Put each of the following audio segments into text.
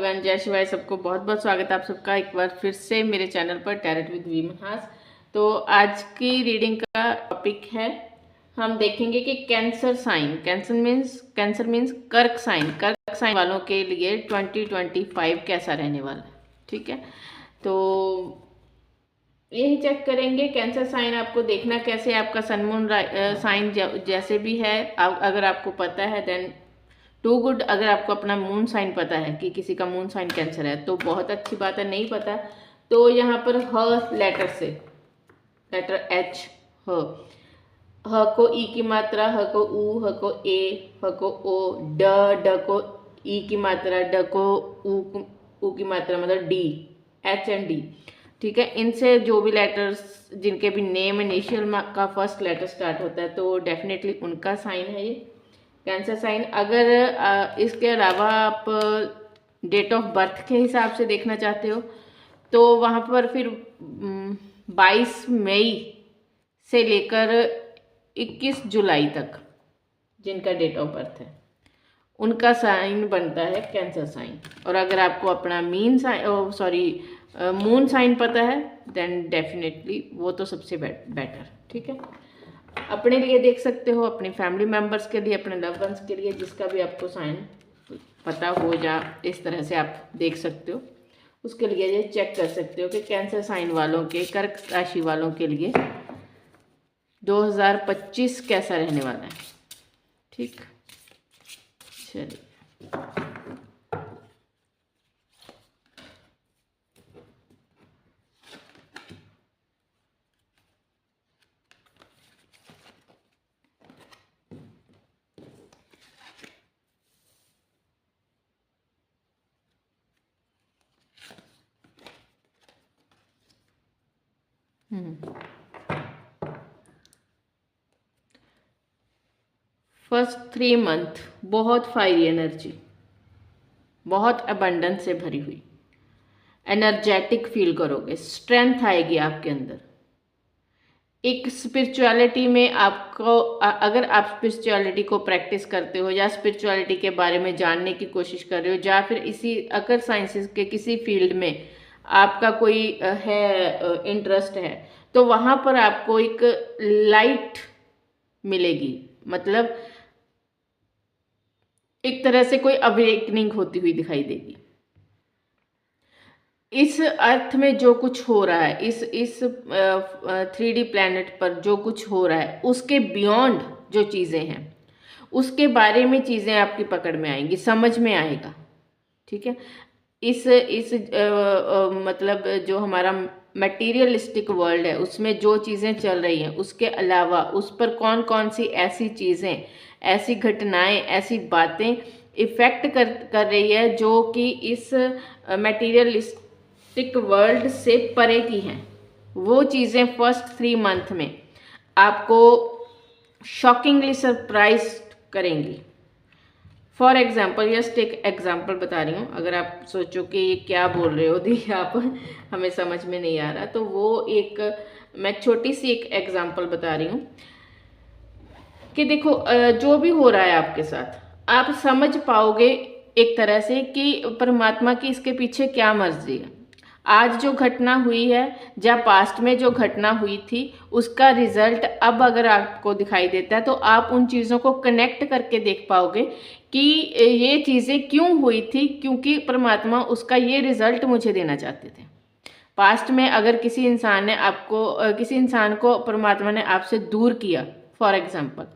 Everyone, जय शिवाय। सबको बहुत बहुत स्वागत है आप सबका एक बार फिर से मेरे चैनल पर टैरेट विद वी मनहास। तो आज की रीडिंग का टॉपिक है, हम देखेंगे कि कैंसर साइन, कैंसर मीन्स कर्क साइन वालों के लिए 2025 कैसा रहने वाला है। ठीक है, तो यही चेक करेंगे। कैंसर साइन आपको देखना कैसे, आपका सनमून साइन जैसे भी है, अगर आपको पता है देन टू गुड। अगर आपको अपना मून साइन पता है कि किसी का मून साइन कैंसर है तो बहुत अच्छी बात है। नहीं पता तो यहाँ पर ह लेटर से, लेटर एच, ह को ई की मात्रा, ह को ऊ, ह को ए, ह को ओ, ड को ई की मात्रा, ड को ऊ की मात्रा, मतलब डी, एच एंड डी। ठीक है, इनसे जो भी लेटर्स जिनके भी नेम इनिशियल का फर्स्ट लेटर स्टार्ट होता है तो डेफिनेटली उनका साइन है ये कैंसर साइन। अगर इसके अलावा आप डेट ऑफ बर्थ के हिसाब से देखना चाहते हो तो वहाँ पर फिर 22 मई से लेकर 21 जुलाई तक जिनका डेट ऑफ बर्थ है उनका साइन बनता है कैंसर साइन। और अगर आपको अपना मून साइन पता है देन डेफिनेटली वो तो सबसे बेटर। ठीक है, अपने लिए देख सकते हो, अपनी फैमिली मेम्बर्स के लिए, अपने लव वंस के लिए, जिसका भी आपको साइन पता हो या इस तरह से आप देख सकते हो, उसके लिए ये चेक कर सकते हो कि कैंसर साइन वालों के, कर्क राशि वालों के लिए 2025 कैसा रहने वाला है। ठीक, चलिए फर्स्ट 3 मंथ बहुत फायरी एनर्जी, बहुत अबंडेंस से भरी हुई, एनर्जेटिक फील करोगे, स्ट्रेंथ आएगी आपके अंदर। एक स्पिरिचुअलिटी में आपको, अगर आप स्पिरिचुअलिटी को प्रैक्टिस करते हो या स्पिरिचुअलिटी के बारे में जानने की कोशिश कर रहे हो या फिर इसी अगर साइंसेस के किसी फील्ड में आपका कोई है इंटरेस्ट है तो वहाँ पर आपको एक लाइट मिलेगी, मतलब एक तरह से कोई अवेकनिंग होती हुई दिखाई देगी। इस अर्थ में जो कुछ हो रहा है, इस 3D प्लैनेट पर जो कुछ हो रहा है उसके बियॉन्ड जो चीज़ें हैं उसके बारे में चीज़ें आपकी पकड़ में आएंगी, समझ में आएगा। ठीक है, इस मतलब जो हमारा मटेरियलिस्टिक वर्ल्ड है उसमें जो चीज़ें चल रही हैं उसके अलावा उस पर कौन कौन सी ऐसी चीज़ें, ऐसी घटनाएं, ऐसी बातें इफ़ेक्ट कर रही है जो कि इस मटेरियलिस्टिक वर्ल्ड से परे की हैं, वो चीज़ें फर्स्ट 3 मंथ में आपको शॉकिंगली सरप्राइज करेंगी। फॉर एग्जाम्पल, जस्ट एक एग्जाम्पल बता रही हूँ, अगर आप सोचो कि ये क्या बोल रहे हो दी आप हमें समझ में नहीं आ रहा, तो वो एक मैं छोटी सी एक एग्जाम्पल बता रही हूँ कि देखो जो भी हो रहा है आपके साथ आप समझ पाओगे एक तरह से कि परमात्मा की इसके पीछे क्या मर्जी है। आज जो घटना हुई है या पास्ट में जो घटना हुई थी उसका रिजल्ट अब अगर आपको दिखाई देता है तो आप उन चीज़ों को कनेक्ट करके देख पाओगे कि ये चीज़ें क्यों हुई थी, क्योंकि परमात्मा उसका ये रिजल्ट मुझे देना चाहते थे। पास्ट में अगर किसी इंसान को परमात्मा ने आपसे दूर किया, फॉर एग्जाम्पल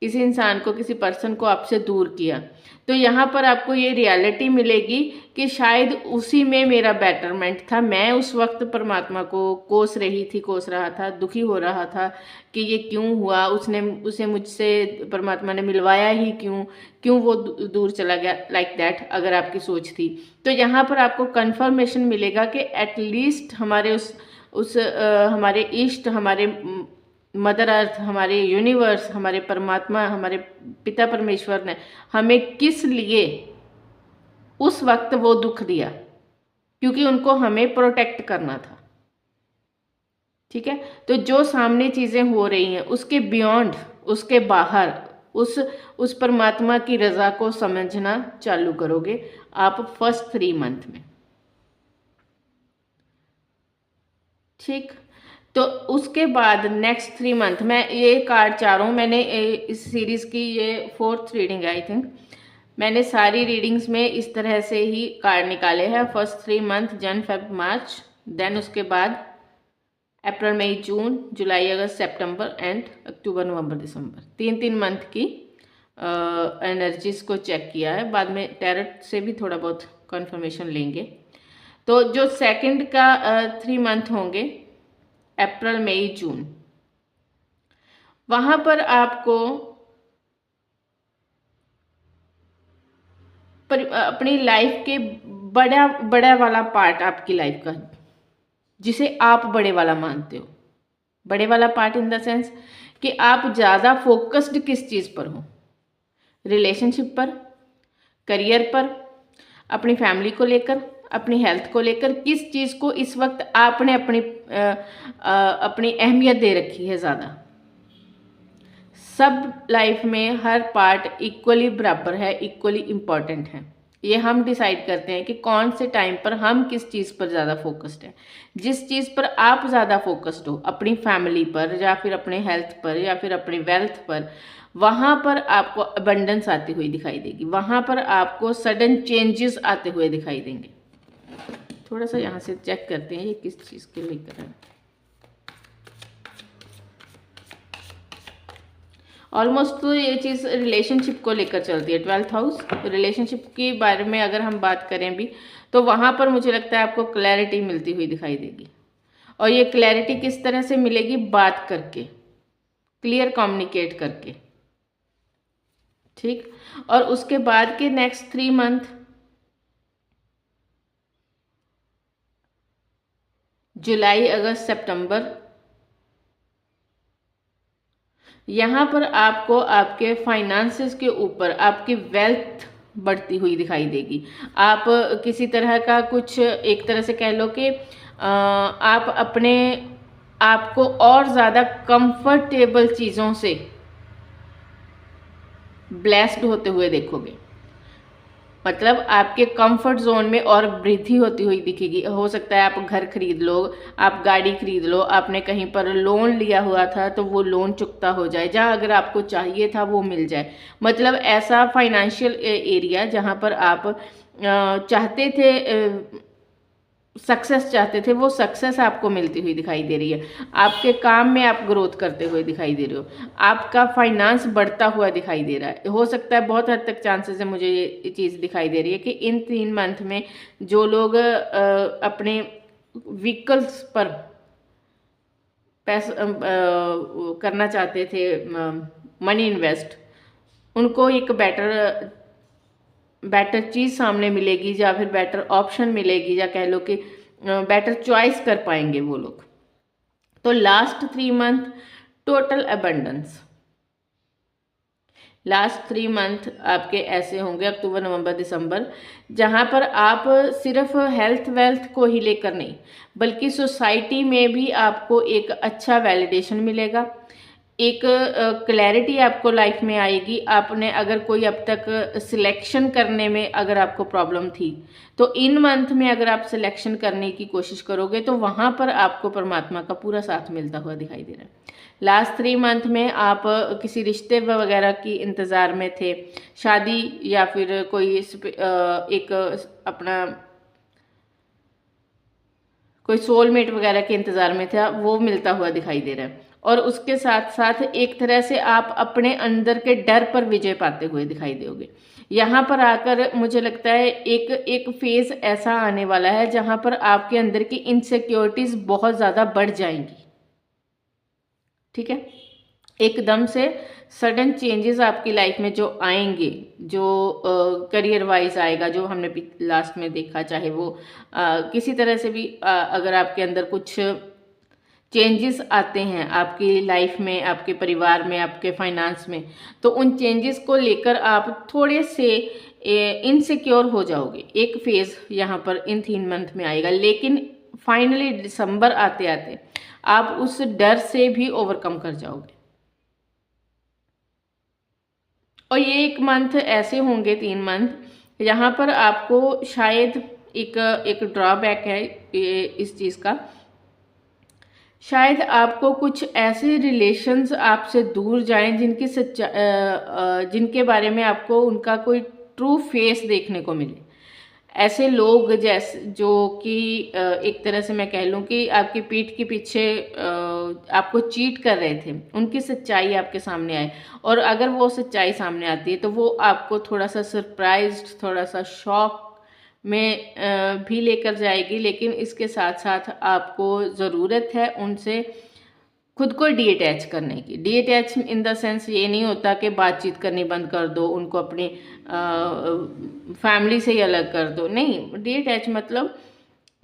किसी इंसान को, किसी पर्सन को आपसे दूर किया, तो यहाँ पर आपको ये रियलिटी मिलेगी कि शायद उसी में मेरा बेटरमेंट था। मैं उस वक्त परमात्मा को कोस रहा था, दुखी हो रहा था कि ये क्यों हुआ, उसे मुझसे परमात्मा ने मिलवाया ही क्यों वो दूर चला गया, लाइक दैट अगर आपकी सोच थी तो यहाँ पर आपको कन्फर्मेशन मिलेगा कि एटलीस्ट हमारे हमारे इष्ट, हमारे मदर अर्थ, हमारे यूनिवर्स, हमारे परमात्मा, हमारे पिता परमेश्वर ने हमें किस लिए उस वक्त वो दुख दिया, क्योंकि उनको हमें प्रोटेक्ट करना था। ठीक है, तो जो सामने चीज़ें हो रही हैं उसके बियॉन्ड, उसके बाहर, उस परमात्मा की रज़ा को समझना चालू करोगे आप फर्स्ट 3 मंथ में। ठीक, तो उसके बाद नेक्स्ट 3 मंथ मैं ये कार्ड चाह रहा हूँ, मैंने इस सीरीज़ की ये 4th रीडिंग आई थिंक, मैंने सारी रीडिंग्स में इस तरह से ही कार्ड निकाले हैं। First 3 month Jan Feb March, then उसके बाद April May June July August September and October November December, 3 month की एनर्जीज को चेक किया है। बाद में टैरोट से भी थोड़ा बहुत कंफर्मेशन लेंगे। तो जो सेकंड का 3 मंथ होंगे अप्रैल मई जून, वहां पर आपको अपनी लाइफ के बड़ा बड़ा वाला पार्ट आपकी लाइफ का, जिसे आप बड़े वाला मानते हो, बड़े वाला पार्ट इन द सेंस कि आप ज़्यादा फोकस्ड किस चीज़ पर हो, रिलेशनशिप पर, करियर पर, अपनी फैमिली को लेकर, अपनी हेल्थ को लेकर, किस चीज़ को इस वक्त आपने अपनी अहमियत दे रखी है ज़्यादा। सब लाइफ में हर पार्ट इक्वली बराबर है, इक्वली इम्पॉर्टेंट है। ये हम डिसाइड करते हैं कि कौन से टाइम पर हम किस चीज़ पर ज़्यादा फोकस्ड हैं। जिस चीज़ पर आप ज़्यादा फोकस्ड हो, अपनी फैमिली पर या फिर अपने हेल्थ पर या फिर अपनी वेल्थ पर, वहाँ पर आपको अबंडेंस आती हुई दिखाई देगी, वहाँ पर आपको सडन चेंजेस आते हुए दिखाई देंगे। थोड़ा सा यहाँ से चेक करते हैं ये किस चीज़ के लेकर है। ऑलमोस्ट तो ये चीज़ रिलेशनशिप को लेकर चलती है। 12th हाउस रिलेशनशिप के बारे में अगर हम बात करें भी, तो वहाँ पर मुझे लगता है आपको क्लैरिटी मिलती हुई दिखाई देगी। और ये क्लैरिटी किस तरह से मिलेगी? बात करके, क्लियर कम्युनिकेट करके। ठीक, और उसके बाद के नेक्स्ट 3 मंथ जुलाई अगस्त सितंबर, यहाँ पर आपको आपके फाइनेंसेस के ऊपर आपकी वेल्थ बढ़ती हुई दिखाई देगी। आप किसी तरह का कुछ एक तरह से कह लो कि आप अपने आपको और ज़्यादा कंफर्टेबल चीज़ों से ब्लेस्ड होते हुए देखोगे। मतलब आपके कंफर्ट जोन में और वृद्धि होती हुई दिखेगी। हो सकता है आप घर खरीद लो, आप गाड़ी खरीद लो, आपने कहीं पर लोन लिया हुआ था तो वो लोन चुकता हो जाए, जहाँ अगर आपको चाहिए था वो मिल जाए। मतलब ऐसा फाइनेंशियल एरिया जहाँ पर आप चाहते थे, सक्सेस चाहते थे, वो सक्सेस आपको मिलती हुई दिखाई दे रही है। आपके काम में आप ग्रोथ करते हुए दिखाई दे रहे हो, आपका फाइनेंस बढ़ता हुआ दिखाई दे रहा है। हो सकता है, बहुत हद तक चांसेस है, मुझे ये चीज़ दिखाई दे रही है कि इन 3 मंथ में जो लोग अपने व्हीकल्स पर पैसा करना चाहते थे, मनी इन्वेस्ट, उनको एक बेटर चीज़ सामने मिलेगी या फिर बेटर ऑप्शन मिलेगी, या कह लो कि बेटर चॉइस कर पाएंगे वो लोग। तो last 3 month total abundance, last 3 month आपके ऐसे होंगे अक्टूबर नवंबर दिसंबर, जहाँ पर आप सिर्फ हेल्थ वेल्थ को ही लेकर नहीं, बल्कि सोसाइटी में भी आपको एक अच्छा वैलिडेशन मिलेगा, एक क्लैरिटी आपको लाइफ में आएगी। आपने अगर कोई अब तक सिलेक्शन करने में अगर आपको प्रॉब्लम थी, तो इन मंथ में अगर आप सिलेक्शन करने की कोशिश करोगे तो वहाँ पर आपको परमात्मा का पूरा साथ मिलता हुआ दिखाई दे रहा है। लास्ट 3 मंथ में आप किसी रिश्ते वगैरह की इंतज़ार में थे, शादी या फिर कोई एक अपना कोई सोलमेट वगैरह के इंतज़ार में था, वो मिलता हुआ दिखाई दे रहा है। और उसके साथ साथ एक तरह से आप अपने अंदर के डर पर विजय पाते हुए दिखाई दोगे। यहाँ पर आकर मुझे लगता है एक फेज़ ऐसा आने वाला है जहाँ पर आपके अंदर की इनसिक्योरिटीज़ बहुत ज़्यादा बढ़ जाएंगी। ठीक है, एकदम से सडन चेंजेस आपकी लाइफ में जो आएंगे, जो करियर वाइज आएगा, जो हमने लास्ट में देखा, चाहे वो किसी तरह से भी अगर आपके अंदर कुछ चेंजेस आते हैं आपकी लाइफ में, आपके परिवार में, आपके फाइनेंस में, तो उन चेंजेस को लेकर आप थोड़े से इनसिक्योर हो जाओगे। एक फेज़ यहाँ पर इन 3 मंथ में आएगा, लेकिन फाइनली दिसंबर आते आते आप उस डर से भी ओवरकम कर जाओगे। और ये एक मंथ ऐसे होंगे, 3 मंथ, यहाँ पर आपको शायद एक ड्रॉबैक है ये इस चीज़ का, शायद आपको कुछ ऐसे रिलेशंस आपसे दूर जाएं जिनके बारे में आपको उनका कोई ट्रू फेस देखने को मिले। ऐसे लोग जैसे जो कि एक तरह से मैं कह लूँ कि आपकी पीठ के पीछे आपको चीट कर रहे थे, उनकी सच्चाई आपके सामने आए, और अगर वो सच्चाई सामने आती है तो वो आपको थोड़ा सा सरप्राइज्ड, थोड़ा सा शॉक में भी लेकर जाएगी। लेकिन इसके साथ साथ आपको ज़रूरत है उनसे खुद को डीअटैच करने की। डीअटैच इन द सेंस ये नहीं होता कि बातचीत करनी बंद कर दो, उनको अपनी फैमिली से ही अलग कर दो, नहीं। डीअटैच मतलब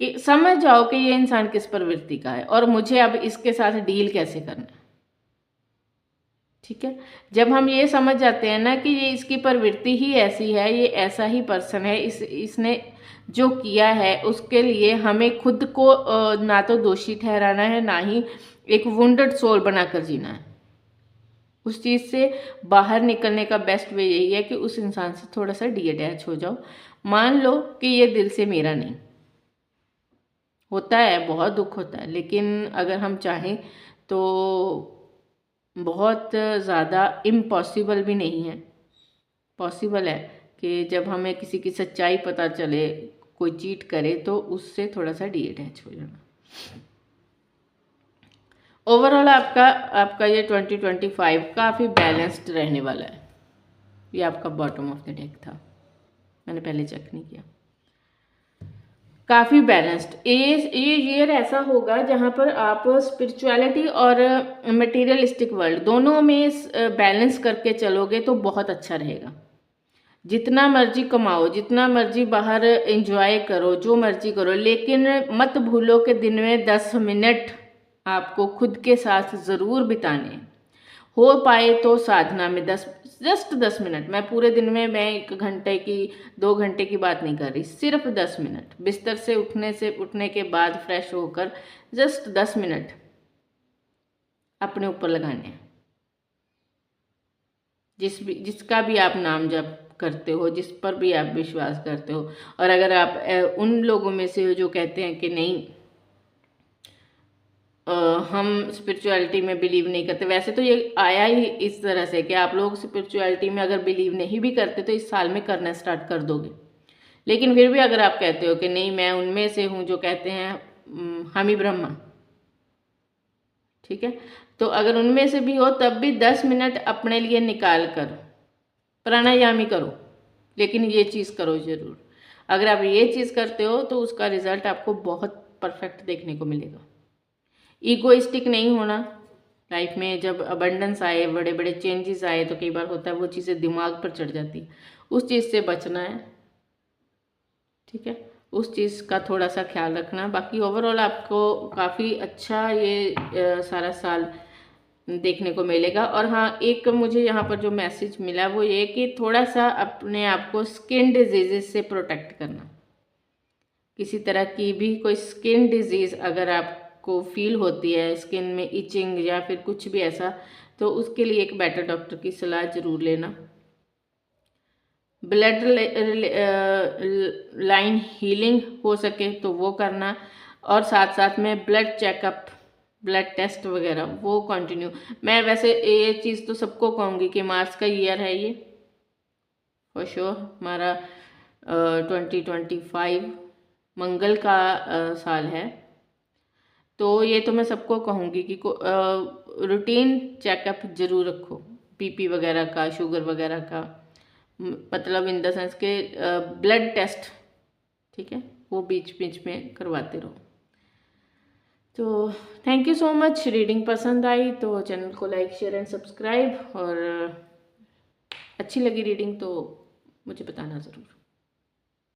कि समझ जाओ कि ये इंसान किस प्रवृत्ति का है और मुझे अब इसके साथ डील कैसे करना है। ठीक है, जब हम ये समझ जाते हैं ना कि ये इसकी प्रवृत्ति ही ऐसी है, ये ऐसा ही पर्सन है, इसने जो किया है उसके लिए हमें खुद को ना तो दोषी ठहराना है, ना ही एक वुंडेड सोल बनाकर जीना है। उस चीज़ से बाहर निकलने का बेस्ट वे यही है कि उस इंसान से थोड़ा सा डीअटैच हो जाओ। मान लो कि ये दिल से मेरा नहीं, होता है, बहुत दुख होता है, लेकिन अगर हम चाहें तो बहुत ज़्यादा इम्पॉसिबल भी नहीं है। पॉसिबल है कि जब हमें किसी की सच्चाई पता चले, कोई चीट करे, तो उससे थोड़ा सा डीअटैच हो जाना। ओवरऑल आपका ये 2025 काफ़ी बैलेंस्ड रहने वाला है। ये आपका बॉटम ऑफ द डेक था, मैंने पहले चेक नहीं किया। काफ़ी बैलेंस्ड ये ईयर ऐसा होगा जहाँ पर आप स्पिरिचुअलिटी और मटेरियलिस्टिक वर्ल्ड दोनों में बैलेंस करके चलोगे तो बहुत अच्छा रहेगा। जितना मर्जी कमाओ, जितना मर्जी बाहर एंजॉय करो, जो मर्जी करो, लेकिन मत भूलो कि दिन में 10 मिनट आपको खुद के साथ ज़रूर बिताने। हो पाए तो साधना में जस्ट 10 मिनट। मैं पूरे दिन में मैं 1 घंटे की 2 घंटे की बात नहीं कर रही, सिर्फ 10 मिनट बिस्तर से उठने के बाद फ्रेश होकर जस्ट 10 मिनट अपने ऊपर लगाने हैं। जिसका भी आप नाम जप करते हो, जिस पर भी आप विश्वास करते हो, और अगर आप उन लोगों में से हो जो कहते हैं कि नहीं हम स्पिरिचुअलिटी में बिलीव नहीं करते, वैसे तो ये आया ही इस तरह से कि आप लोग स्पिरिचुअलिटी में अगर बिलीव नहीं भी करते तो इस साल में करना स्टार्ट कर दोगे। लेकिन फिर भी अगर आप कहते हो कि नहीं मैं उनमें से हूँ जो कहते हैं हम ही ब्रह्मा, ठीक है, तो अगर उनमें से भी हो तब भी 10 मिनट अपने लिए निकाल कर प्राणायाम ही करो, लेकिन ये चीज़ करो ज़रूर। अगर आप ये चीज़ करते हो तो उसका रिजल्ट आपको बहुत परफेक्ट देखने को मिलेगा। ईगोइस्टिक नहीं होना लाइफ में। जब अबंडेंस आए, बड़े बड़े चेंजेस आए, तो कई बार होता है वो चीज़ें दिमाग पर चढ़ जाती है, उस चीज़ से बचना है। ठीक है, उस चीज़ का थोड़ा सा ख्याल रखना। बाकी ओवरऑल आपको काफ़ी अच्छा ये सारा साल देखने को मिलेगा। और हाँ, एक मुझे यहाँ पर जो मैसेज मिला वो ये कि थोड़ा सा अपने आप को स्किन डिजीज़ से प्रोटेक्ट करना। किसी तरह की भी कोई स्किन डिजीज़ अगर आपको फील होती है, स्किन में इचिंग या फिर कुछ भी ऐसा, तो उसके लिए एक बेटर डॉक्टर की सलाह ज़रूर लेना। ब्लड लाइन हीलिंग हो सके तो वो करना, और साथ साथ में ब्लड चेकअप, ब्लड टेस्ट वगैरह वो कंटिन्यू। मैं वैसे ये चीज़ तो सबको कहूँगी कि मार्च का ईयर है ये, फॉर श्योर हमारा 2025 मंगल का साल है, तो ये तो मैं सबको कहूँगी कि रूटीन चेकअप ज़रूर रखो, बीपी वगैरह का, शुगर वगैरह का, मतलब इन द सेंस के ब्लड टेस्ट, ठीक है, वो बीच बीच में करवाते रहो। तो thank you so much. Reading पसंद आई तो चैनल को लाइक, शेयर एंड सब्सक्राइब, और अच्छी लगी रीडिंग तो मुझे बताना ज़रूर।